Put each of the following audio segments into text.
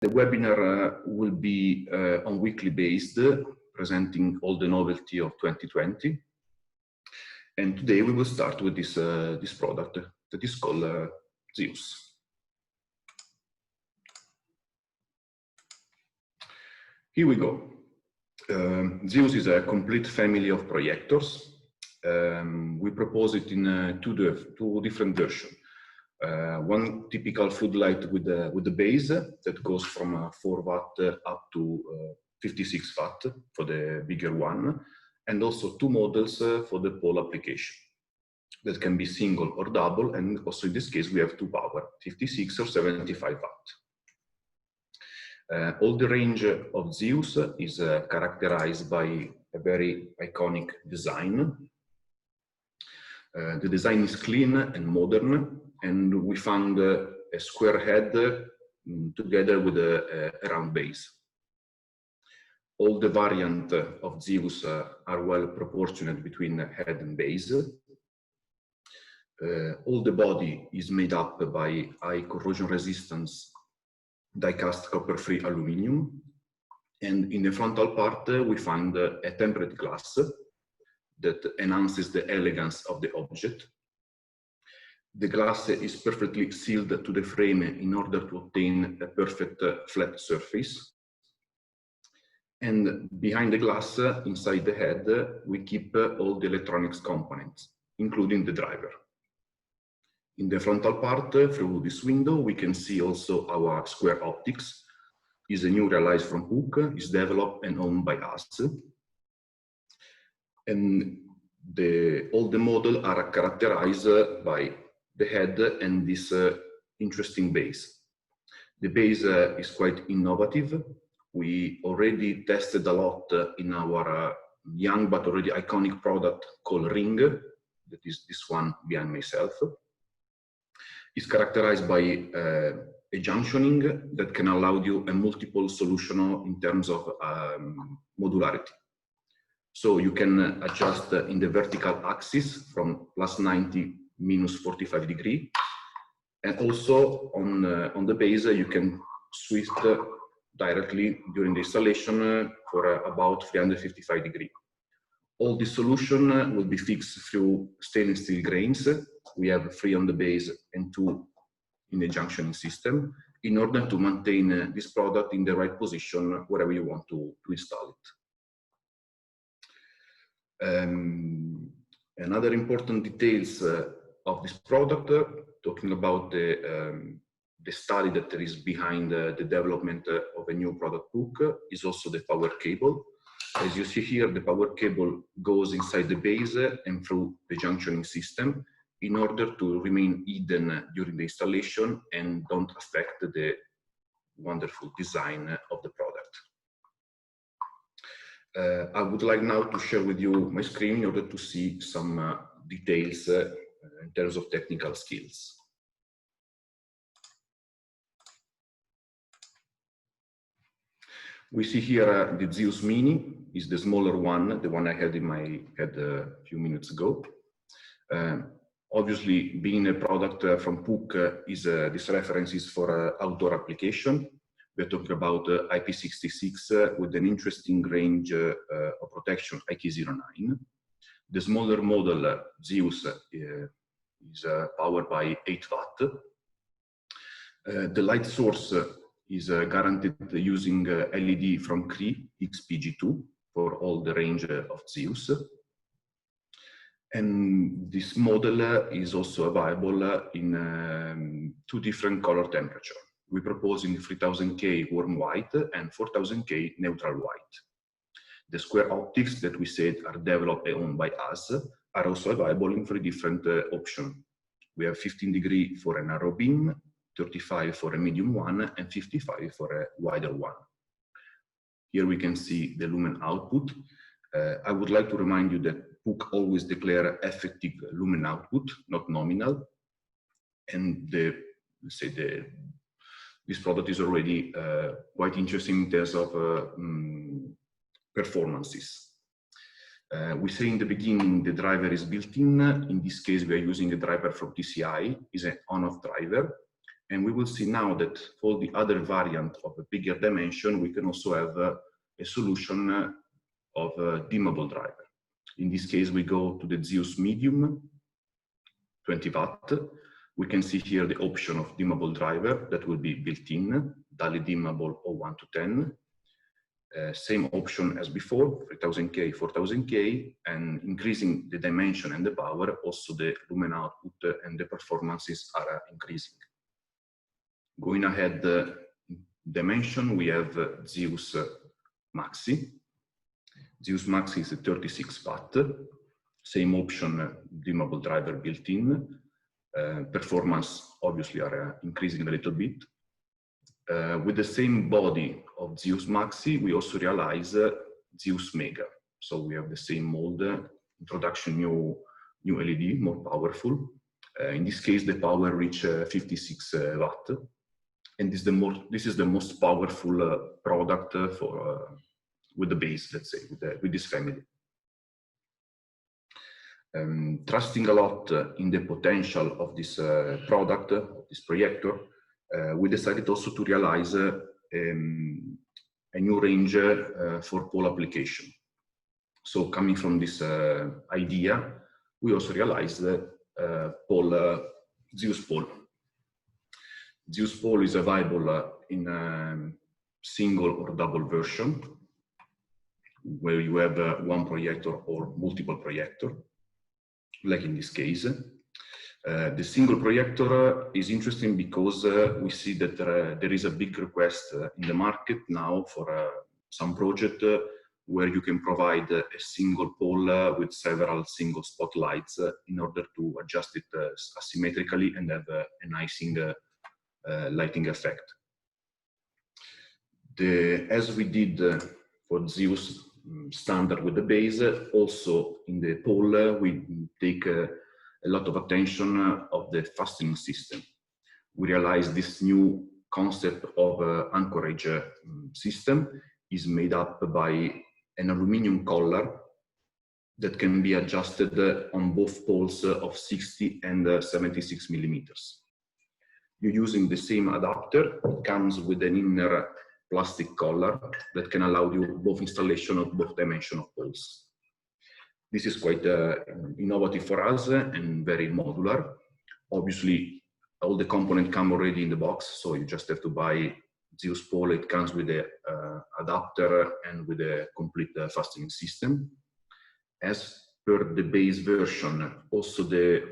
The webinar will be on weekly based, presenting all the novelty of 2020. And today we will start with this, this product that is called ZEUS. Here we go. ZEUS is a complete family of projectors. We propose it in two different versions. One typical floodlight with the base that goes from 4 watt up to 56 watt for the bigger one, and also two models for the pole application that can be single or double, and also in this case we have two power, 56 or 75 watt. All the range of ZEUS is characterized by a very iconic design. The design is clean and modern, and we found a square head together with a round base. All the variants of ZEUS are well proportionate between head and base. All the body is made up by high corrosion resistance die-cast copper-free aluminum, and in the frontal part we find a tempered glass that enhances the elegance of the object. The glass is perfectly sealed to the frame in order to obtain a perfect flat surface. And behind the glass, inside the head, we keep all the electronics components, including the driver. In the frontal part, through this window, we can see also our square optics. Is a new realized from PUK, is developed and owned by us. And all the models are characterized by the head and this interesting base. The base is quite innovative. We already tested a lot in our young but already iconic product called Ring, that is this one behind myself. It's characterized by a junctioning that can allow you a multiple solution in terms of modularity. So you can adjust in the vertical axis from +90, -45 degrees, and also on the base you can switch directly during the installation for about 355 degrees. All the solution will be fixed through stainless steel grains. We have 3 on the base and 2 in the junctioning system in order to maintain this product in the right position wherever you want to install it. Another important details of this product, talking about the study that there is behind the development of a new product PUK, is also the power cable. As you see here, the power cable goes inside the base and through the junctioning system in order to remain hidden during the installation and don't affect the wonderful design of the product. I would like now to share with you my screen in order to see some details in terms of technical skills. We see here the ZEUS Mini is the smaller one, the one I had in my head a few minutes ago. Obviously, being a product from PUK, this reference is for outdoor application. We're talking about IP66 with an interesting range of protection, IK09. The smaller model, ZEUS, is powered by 8 watt. The light source is guaranteed using LED from Cree XPG2 for all the range of ZEUS. And this model is also available in 2 different color temperature. We're proposing 3000K warm white and 4000K neutral white. The square optics that we said are developed and owned by us are also available in 3 different options. We have 15 degrees for a narrow beam, 35 for a medium one, and 55 for a wider one. Here we can see the lumen output. I would like to remind you that PUK always declare effective lumen output, not nominal. And this product is already quite interesting in terms of performances. We say in the beginning the driver is built in. In this case, we are using a driver from TCI, is an on-off driver. And we will see now that for the other variant of a bigger dimension, we can also have a solution of a dimmable driver. In this case, we go to the ZEUS medium, 20 watt. We can see here the option of dimmable driver that will be built in, DALI dimmable or 1 to 10. Same option as before, 3000K, 4000K, and increasing the dimension and the power, also the lumen output and the performances are increasing. Going ahead, dimension, we have ZEUS Maxi. ZEUS Maxi is a 36 watt, same option, dimmable driver built in. Performance obviously are increasing a little bit. With the same body of ZEUS Maxi, we also realize ZEUS Mega. So we have the same mold, introduction new LED, more powerful. In this case, the power reach 56 watt. And this is the most powerful product for with the base, let's say, with this family. Trusting a lot in the potential of this product, this projector, we decided also to realize a new range for pole application. So coming from this idea, we also realized that ZEUS pole. ZEUS pole is available in a single or double version, where you have one projector or multiple projector, like in this case. The single projector is interesting because we see that there is a big request in the market now for some project where you can provide a single pole with several single spotlights in order to adjust it asymmetrically and have a nice lighting effect. As we did for ZEUS standard with the base, also in the pole we take a lot of attention of the fastening system. We realize this new concept of anchorage system is made up by an aluminum collar that can be adjusted on both poles of 60 and 76 millimeters. You're using the same adapter. It comes with an inner plastic collar that can allow you both installation of both dimension of poles. This is quite innovative for us and very modular. Obviously, all the components come already in the box, so you just have to buy ZEUS pole. It comes with the adapter and with a complete fastening system. As per the base version, also the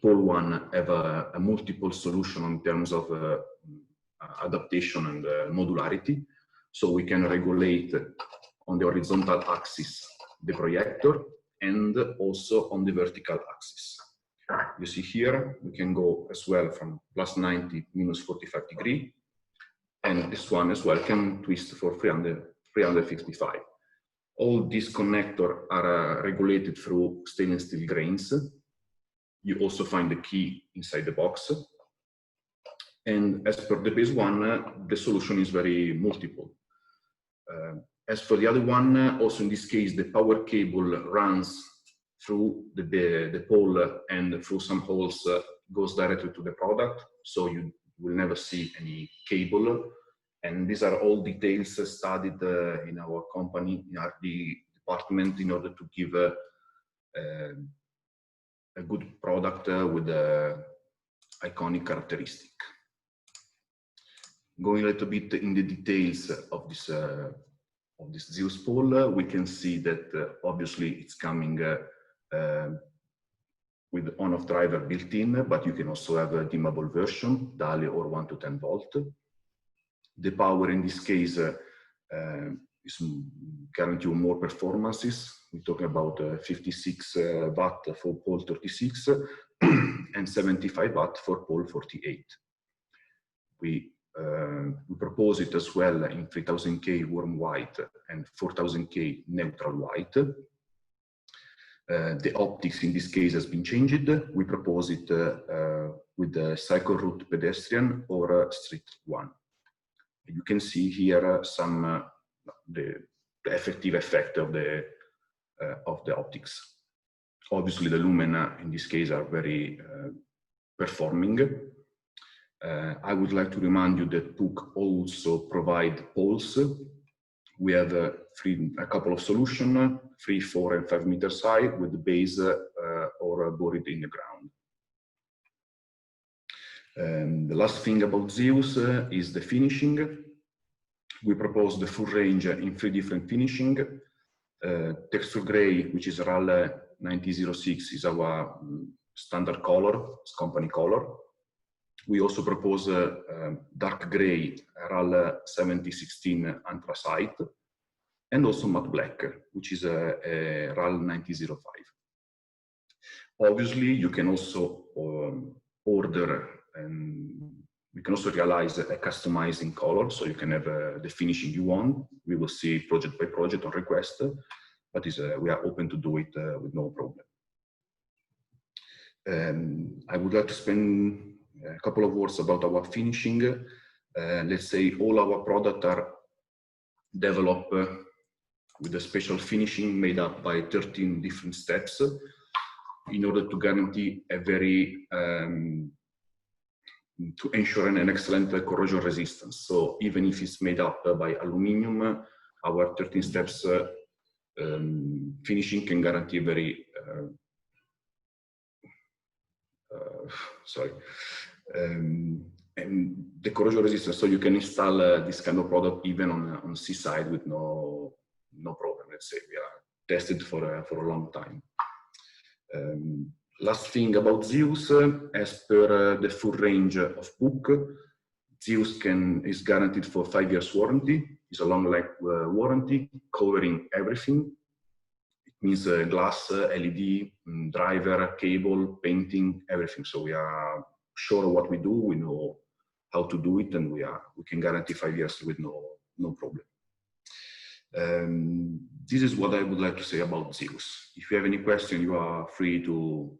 pole one have a multiple solution in terms of adaptation and modularity. So we can regulate on the horizontal axis the projector and also on the vertical axis. You see here, we can go as well from plus 90, minus 45 degree. And this one as well can twist for 355. All these connectors are regulated through stainless steel grains. You also find the key inside the box. And as per the base one, the solution is very multiple. As for the other one, also in this case, the power cable runs through the pole and through some holes goes directly to the product. So you will never see any cable. And these are all details studied in our company, in our department, in order to give a good product with an iconic characteristic. Going a little bit in the details of this ZEUS pole, we can see that obviously it's coming with on-off driver built in, but you can also have a dimmable version, DALI or 1 to 10 volt. The power in this case is guarantee more performances. We're talking about 56 watt for pole 36 and 75 watt for pole 48. We propose it as well in 3000K warm white and 4000K neutral white. The optics in this case has been changed. We propose it with the cycle route pedestrian or street one. You can see here some the effective effect of the optics. Obviously, the lumina in this case are very performing. I would like to remind you that PUK also provide poles. We have a couple of solutions, 3, 4, and 5 meters high with the base or buried in the ground. The last thing about ZEUS is the finishing. We propose the full range in 3 different finishing. Texture gray, which is RAL 9006, is our standard color, it's company color. We also propose dark gray, RAL 7016 anthracite, and also matte black, which is a RAL 9005. Obviously, you can also order, and we can also realize a customizing color, so you can have the finishing you want. We will see project by project on request, but we are open to do it with no problem. I would like to spend a couple of words about our finishing. Let's say all our products are developed with a special finishing made up by 13 different steps in order to guarantee a very to ensure an excellent corrosion resistance. So even if it's made up by aluminum, our 13 steps finishing can guarantee very and the corrosion resistance. So you can install this kind of product even on seaside with no problem. Let's say we are tested for a long time. Last thing about ZEUS, as per the full range of PUK, ZEUS is guaranteed for 5 years warranty. It's a long life warranty covering everything. It means glass, LED, driver, cable, painting, everything. So we are sure of what we do. We know how to do it, and we can guarantee 5 years with no problem. This is what I would like to say about ZEUS. If you have any question, you are free to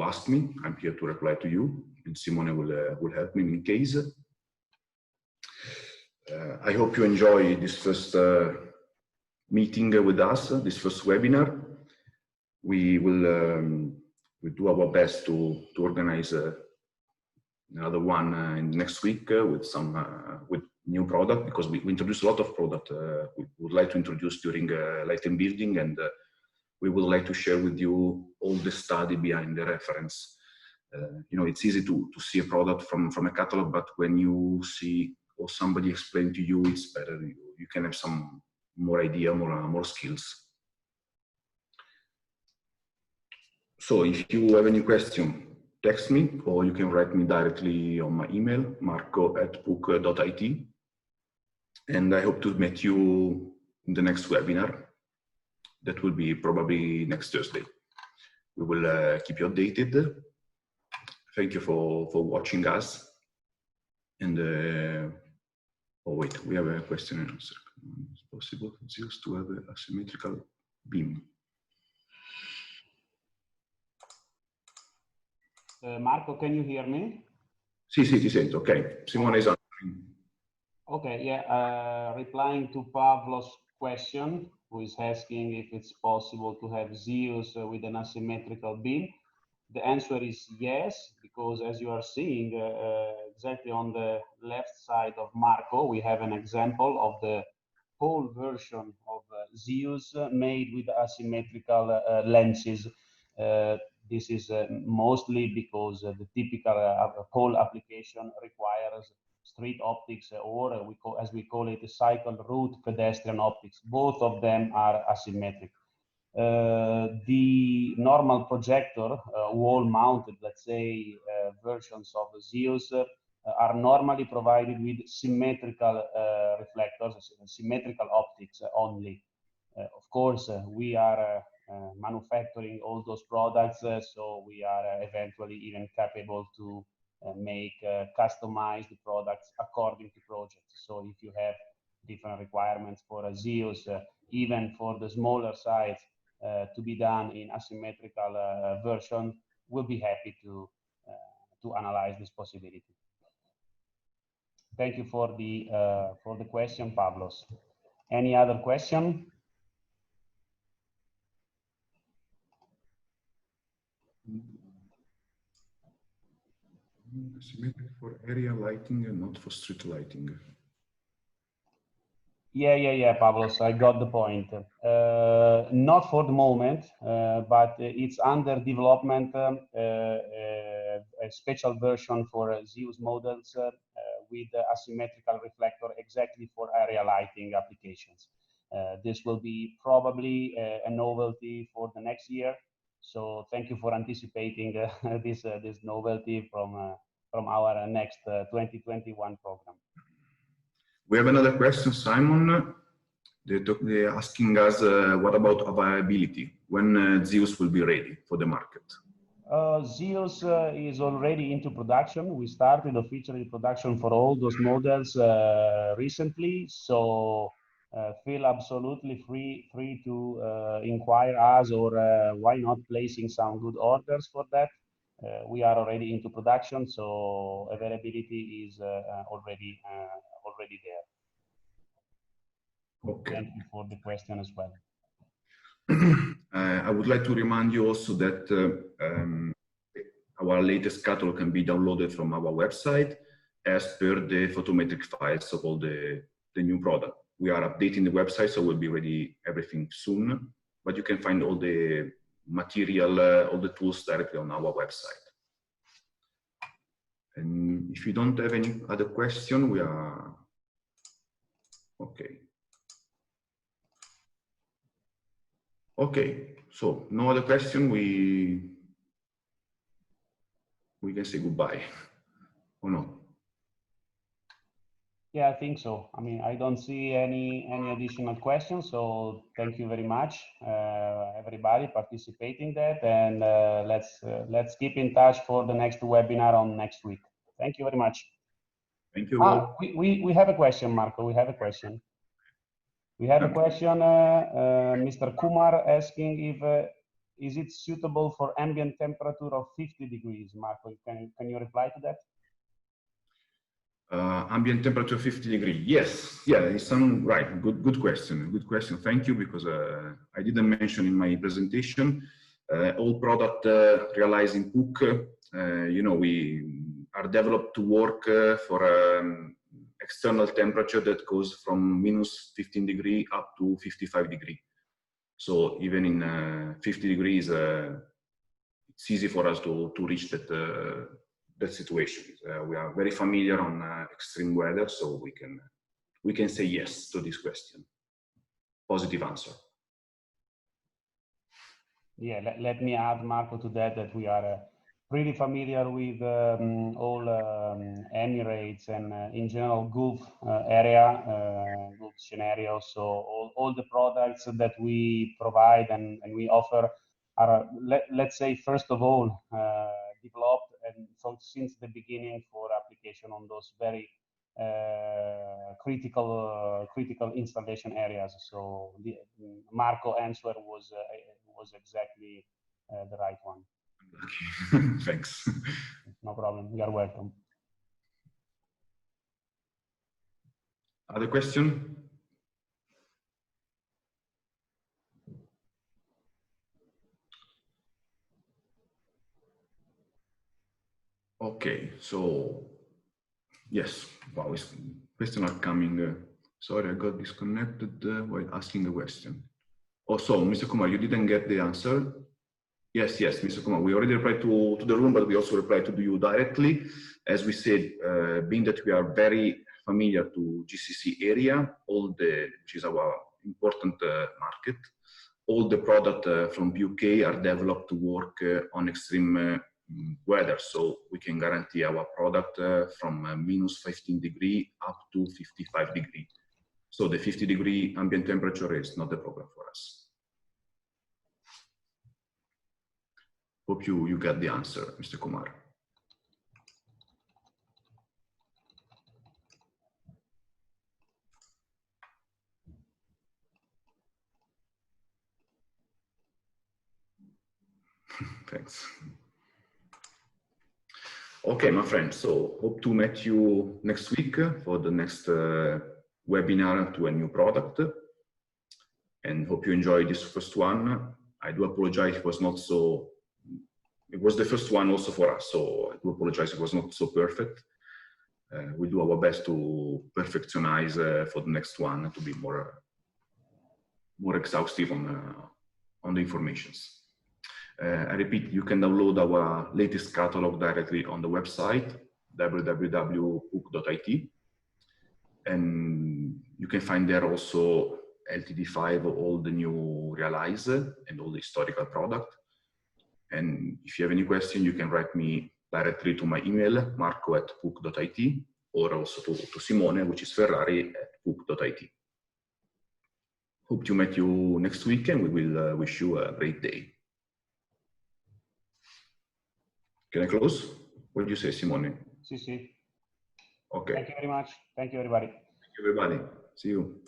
ask me. I'm here to reply to you, and Simone will help me in case. I hope you enjoy this first meeting with us, this first webinar. We will do our best to organize another one in next week with with new product, because we introduced a lot of product we would like to introduce during Light and Building, and we would like to share with you all the study behind the reference. You know, it's easy to see a product from a catalog, but when you see or somebody explain to you, it's better. You can have some more idea, more skills. So if you have any question, text me, or you can write me directly on my email, marco@puk.it. And I hope to meet you in the next webinar. That will be probably next Thursday. We will keep you updated. Thank you for watching us. And oh wait, we have a question and answer. It's possible for ZEUS to have a asymmetrical beam. Marco, can you hear me? Sì, ti sento. Ok, Simone is answering. Okay, yeah, replying to Pavlo's question, who is asking if it's possible to have ZEUS with an asymmetrical beam. The answer is yes, because as you are seeing exactly on the left side of Marco, we have an example of the whole version of ZEUS made with asymmetrical lenses. This is mostly because the typical pole application requires street optics, or as we call it, cycle route pedestrian optics. Both of them are asymmetric. The normal projector, wall-mounted, let's say, versions of ZEUS are normally provided with symmetrical reflectors, symmetrical optics only. Of course, we are manufacturing all those products, so we are eventually even capable to make customized products according to projects. So if you have different requirements for a ZEUS, even for the smaller size, to be done in asymmetrical version, we'll be happy to analyze this possibility. Thank you for the question, Pavlos. Any other question? Symmetric for area lighting and not for street lighting. Yeah, Pavlos, I got the point. Not for the moment, but it's under development, a special version for ZEUS models with asymmetrical reflector exactly for area lighting applications. This will be probably a novelty for the next year. So thank you for anticipating this novelty from our next 2021 program. We have another question, Simon. They're asking us, what about availability? When ZEUS will be ready for the market? ZEUS is already into production. We started officially production for all those models recently. So feel absolutely free to inquire us, or why not placing some good orders for that. We are already into production, so availability is already there. Okay. Thank you for the question as well. I would like to remind you also that our latest catalog can be downloaded from our website as per the photometric files of all the new product. We are updating the website, so we'll be ready everything soon, but you can find all the material, all the tools directly on our website. And if you don't have any other question, we are okay. Okay, so no other question, we can say goodbye, or no? Yeah, I think so. I mean, I don't see any additional questions, so thank you very much, everybody participating that, and let's keep in touch for the next webinar on next week. Thank you very much. Thank you all. We have a question, Marco. We have a question. We have a question, Mr. Kumar asking if is it suitable for ambient temperature of 50 degrees? Marco, can you reply to that? Ambient temperature 50 degrees. Yes, yeah, it's some right. Good question. Good question. Thank you, because I didn't mention in my presentation. All product realizing PUK, you know, we are developed to work for external temperature that goes from minus 15 degrees up to 55 degrees. So even in 50 degrees, it's easy for us to reach that situation. We are very familiar on extreme weather, so we can say yes to this question. Positive answer. Yeah, let me add, Marco, to that we are pretty familiar with all Emirates and in general Gulf area, Gulf scenarios. So all the products that we provide and we offer are, let's say, first of all, developed and so since the beginning for application on those very critical installation areas. So the Marco answer was exactly the right one. Okay. Thanks. No problem. You are welcome. Other question? Okay, so yes, wow, questions are coming. Sorry, I got disconnected while asking the question. Also, Mr. Kumar, you didn't get the answer. Yes, Mr. Kumar, we already replied to the room, but we also replied to you directly. As we said, being that we are very familiar to GCC area, which is our important market, all the product from PUK are developed to work on extreme weather, so we can guarantee our product from minus 15 degrees up to 55 degrees. So the 50-degree ambient temperature is not a problem for us. Hope you got the answer, Mr. Kumar. Thanks. Okay, my friends, so hope to meet you next week for the next webinar to a new product. And hope you enjoy this first one. I do apologize, it was not so it was the first one also for us, so I do apologize, it was not so perfect. We do our best to perfectionize for the next one, to be more exhaustive on the informations. I repeat, you can download our latest catalog directly on the website, www.puk.it. And you can find there also LTD5, all the new release and all the historical product. And if you have any question, you can write me directly to my email, marco@puk.it, or also to Simone, which is ferrari@puk.it. Hope to meet you next week, and we will wish you a great day. Can I close? What do you say, Simone? Sì, sì. Okay. Thank you very much. Thank you, everybody. Thank you, everybody. See you.